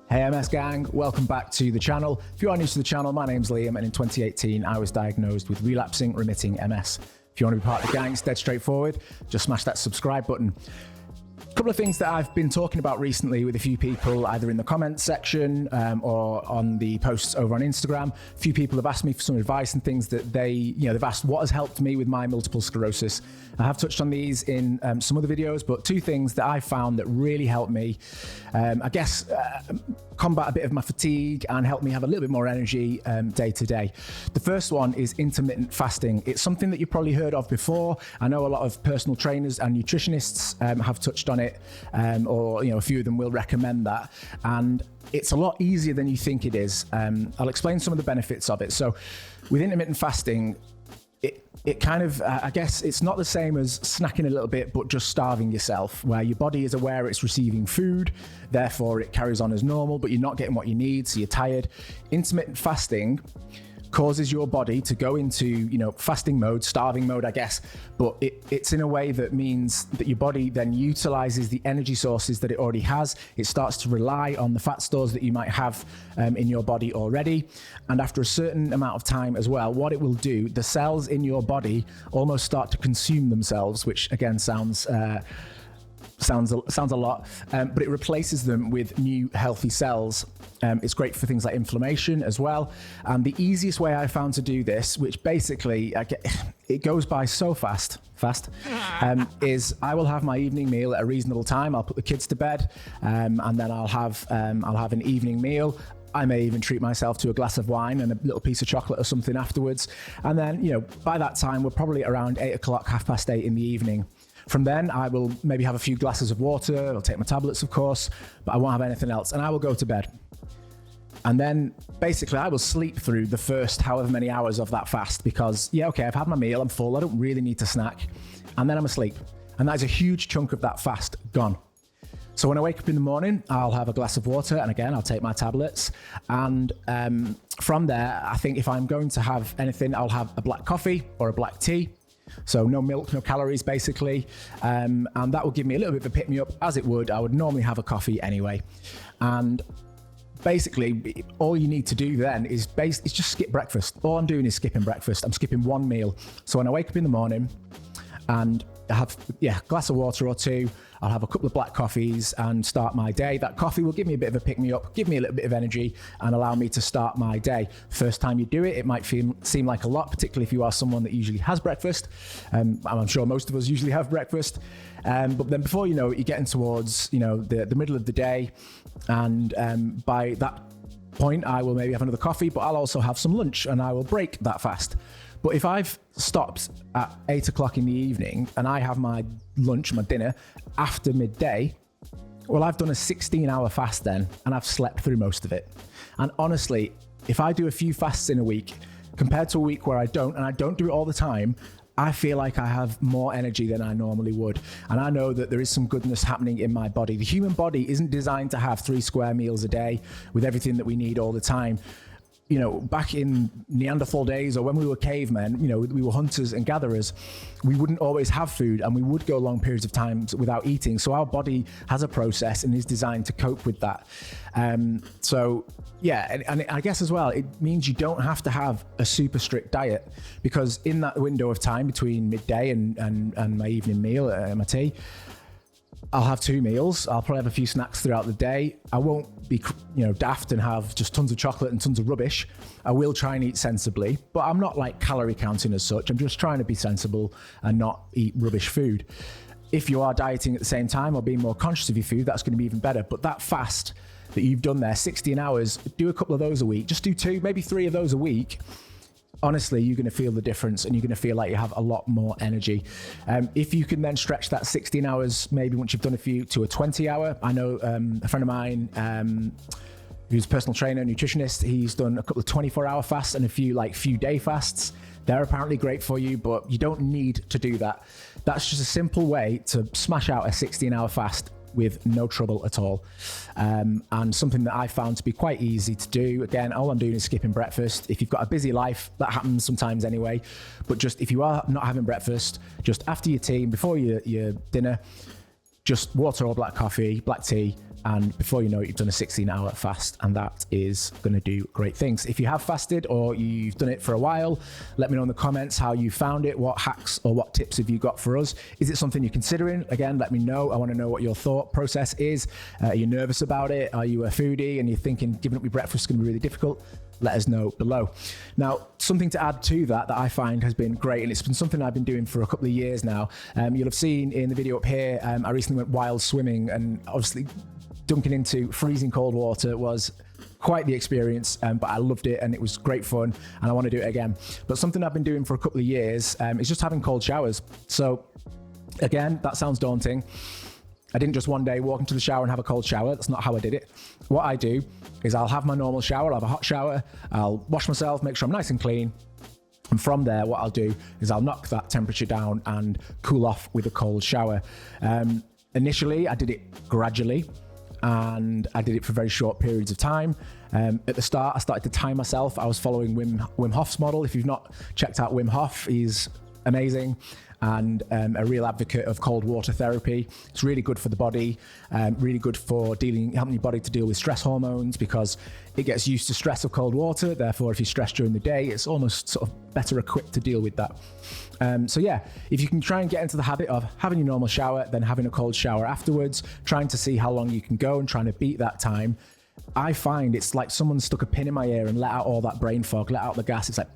Hey MS gang, welcome back to the channel. If you are new to the channel, my name's Liam, and in 2018 I was diagnosed with relapsing remitting MS. If you want to be part of the gang, it's dead straightforward. Just smash that subscribe button. A couple of things that I've been talking about recently with a few people, either in the comments section or on the posts over on Instagram. A few people have asked me for some advice and things that they've asked what has helped me with my multiple sclerosis. I have touched on these in some other videos, but two things that I found that really helped me, combat a bit of my fatigue and help me have a little bit more energy day to day. The first one is intermittent fasting. It's something that you've probably heard of before. I know a lot of personal trainers and nutritionists have touched on it, or a few of them will recommend that. And it's a lot easier than you think it is. I'll explain some of the benefits of it. So with intermittent fasting, it kind of, I guess it's not the same as snacking a little bit, but just starving yourself, where your body is aware it's receiving food, therefore it carries on as normal, but you're not getting what you need, so you're tired. Intermittent fasting causes your body to go into, fasting mode, starving mode, I guess, but it's in a way that means that your body then utilizes the energy sources that it already has. It starts to rely on the fat stores that you might have in your body already. And after a certain amount of time as well, what it will do, the cells in your body almost start to consume themselves, which again sounds a lot, but it replaces them with new healthy cells. It's great for things like inflammation as well. And the easiest way I found to do this, which basically it goes by so fast, is I will have my evening meal at a reasonable time. I'll put the kids to bed, and then I'll have an evening meal. I may even treat myself to a glass of wine and a little piece of chocolate or something afterwards. And then, by that time, we're probably around 8 o'clock, 8:30 in the evening. From then, I will maybe have a few glasses of water. I'll take my tablets, of course, but I won't have anything else. And I will go to bed. And then basically I will sleep through the first however many hours of that fast because, I've had my meal, I'm full, I don't really need to snack. And then I'm asleep. And that is a huge chunk of that fast gone. So when I wake up in the morning, I'll have a glass of water. And again, I'll take my tablets. And from there, I think if I'm going to have anything, I'll have a black coffee or a black tea. So no milk, no calories, basically. And that will give me a little bit of a pick-me-up, as it would. I would normally have a coffee anyway. And basically, all you need to do then is just skip breakfast. All I'm doing is skipping breakfast. I'm skipping one meal. So when I wake up in the morning and I have a glass of water or two, I'll have a couple of black coffees and start my day. That coffee will give me a bit of a pick-me-up, give me a little bit of energy and allow me to start my day. First time you do it, it might seem like a lot, particularly if you are someone that usually has breakfast. I'm sure most of us usually have breakfast. But then before you know it, you're getting towards, the middle of the day. And by that point, I will maybe have another coffee, but I'll also have some lunch and I will break that fast. But if I've stopped at 8 o'clock in the evening and I have my lunch, my dinner after midday, well, I've done a 16-hour fast then and I've slept through most of it. And honestly, if I do a few fasts in a week compared to a week where I don't, and I don't do it all the time, I feel like I have more energy than I normally would. And I know that there is some goodness happening in my body. The human body isn't designed to have 3 square meals a day with everything that we need all the time. Back in Neanderthal days or when we were cavemen, we were hunters and gatherers. We wouldn't always have food and we would go long periods of time without eating. So our body has a process and is designed to cope with that. And I guess as well, it means you don't have to have a super strict diet because in that window of time between midday and my evening meal, my tea, I'll have 2 meals. I'll probably have a few snacks throughout the day. I won't be, daft and have just tons of chocolate and tons of rubbish. I will try and eat sensibly, but I'm not like calorie counting as such. I'm just trying to be sensible and not eat rubbish food. If you are dieting at the same time or being more conscious of your food, that's going to be even better. But that fast that you've done there, 16 hours, do a couple of those a week. Just do 2, maybe 3 of those a week. Honestly, you're going to feel the difference and you're going to feel like you have a lot more energy. If you can then stretch that 16 hours, maybe once you've done a few, to a 20-hour. I know a friend of mine who's a personal trainer, nutritionist, he's done a couple of 24-hour fasts and a few day fasts. They're apparently great for you, but you don't need to do that. That's just a simple way to smash out a 16-hour fast with no trouble at all. And something that I found to be quite easy to do. Again, all I'm doing is skipping breakfast. If you've got a busy life, that happens sometimes anyway. But just if you are not having breakfast, just after your tea, before your dinner, just water or black coffee, black tea, and before you know it, you've done a 16-hour fast, and that is going to do great things. If you have fasted or you've done it for a while, let me know in the comments how you found it. What hacks or what tips have you got for us? Is it something you're considering? Again, let me know. I want to know what your thought process is. Are you nervous about it? Are you a foodie and you're thinking giving up your breakfast is going to be really difficult? Let us know below. Now, something to add to that I find has been great, and it's been something I've been doing for a couple of years now. You'll have seen in the video up here, I recently went wild swimming, and obviously dunking into freezing cold water was quite the experience, but I loved it and it was great fun, and I want to do it again. But something I've been doing for a couple of years is just having cold showers. So again, that sounds daunting. I didn't just one day walk into the shower and have a cold shower. That's not how I did it. What I do is I'll have my normal shower, I'll have a hot shower, I'll wash myself, make sure I'm nice and clean. And from there, what I'll do is I'll knock that temperature down and cool off with a cold shower. Initially, I did it gradually, and I did it for very short periods of time. At the start, I started to time myself. I was following Wim Hof's model. If you've not checked out Wim Hof, he's amazing and a real advocate of cold water therapy. It's really good for the body, really good for helping your body to deal with stress hormones, because it gets used to stress of cold water. Therefore, if you stress during the day, it's almost sort of better equipped to deal with that. So yeah, if you can try and get into the habit of having your normal shower, then having a cold shower afterwards, trying to see how long you can go and trying to beat that time, I find it's like someone stuck a pin in my ear and let out all that brain fog, let out the gas. It's like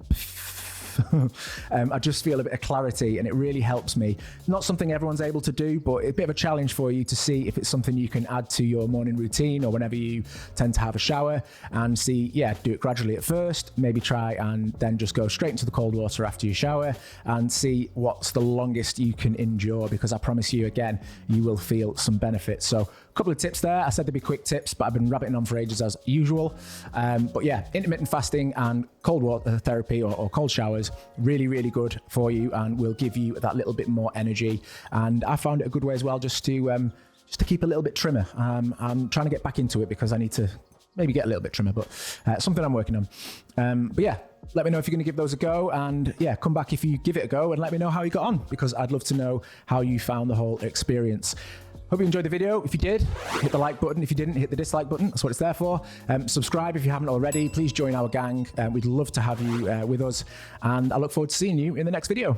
I just feel a bit of clarity, and it really helps me. Not something everyone's able to do, but a bit of a challenge for you to see if it's something you can add to your morning routine or whenever you tend to have a shower, and see, do it gradually at first, maybe try and then just go straight into the cold water after you shower and see what's the longest you can endure, because I promise you, again, you will feel some benefits. So a couple of tips there. I said there'd be quick tips, but I've been rabbiting on for ages as usual. But yeah, intermittent fasting and cold water therapy or cold showers, really, really good for you and will give you that little bit more energy. And I found it a good way as well, just to keep a little bit trimmer. I'm trying to get back into it because I need to maybe get a little bit trimmer, but something I'm working on. But yeah, let me know if you're going to give those a go, and yeah, come back if you give it a go and let me know how you got on, because I'd love to know how you found the whole experience. Hope you enjoyed the video. If you did, hit the like button. If you didn't, hit the dislike button. That's what it's there for. Subscribe if you haven't already. Please join our gang. We'd love to have you with us, and I look forward to seeing you in the next video.